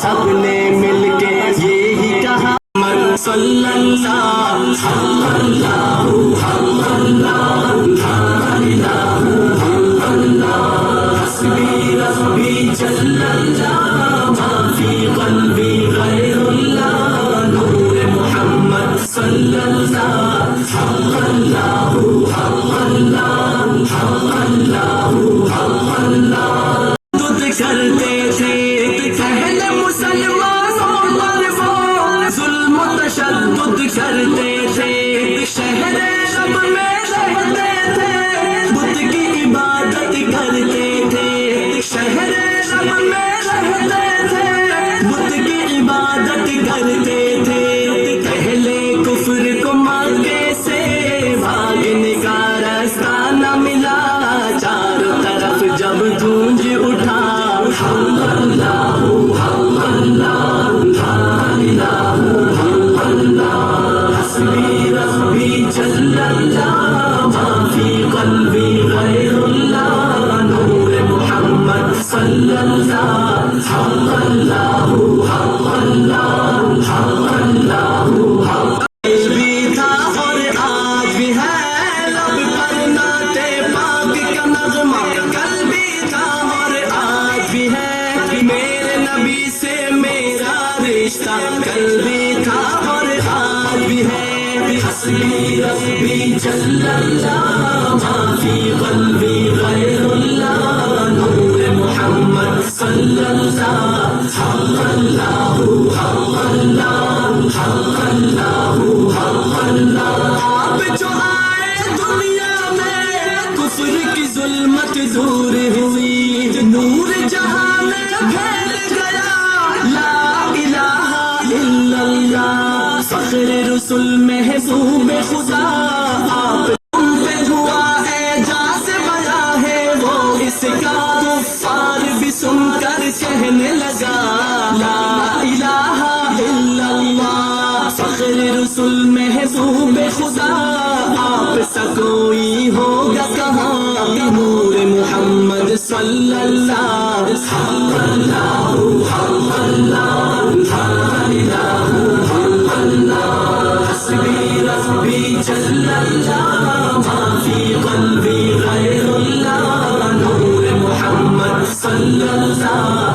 سب نے مل کے یہی کہا صلی اللہ حسبی ربی جل اللہ ما فی قلبی غیر اللہ نور محمد صلی اللہ دود کرتے تھے پہلے مسلمانوں پر وہ ظلم و تشدد کرتے تھے شہر شب میں رہتے تھے بت کی عبادت کرتے تھے شہر شب میں رہتے تھے بت کی عبادت کرتے تھے پہلے کفر کو مکے سے بھاگنے کا راستہ نہ ملا چاروں طرف جب گونج اٹھا حسبی ربی جل اللہ ما فی قلبی غیر اللہ نور محمد صلی اللہ بھی تھا اور آج بھی ہے لب پر نعت پاک کا نغمہ کل بھی تھا اور آج بھی ہے میرے نبی سے میرا رشتہ کل بھی تھا اور آج بھی ہے حسبی ربی جل اللہ ما فی قلبی غیر اللہ نور محمد صلی آپ جو آئے دنیا میں کفر کی ظلمت دور ہوئی نور جہاں میں پھیل گیا لا الہ الا اللہ فخر رسول محبوب خدا آپ تم پہ ہوا اعجاز بیاں ہے وہ اس کا کفار بھی سن کر کہنے لگا لا الہ الا اللہ فخر رسول محبوب خدا آپ سا کوئی ہوگا کہاں نور محمد صلی اللہ حسبی ربی جل اللہ ما فی قلبی غیر اللہ نور محمد صلی اللہ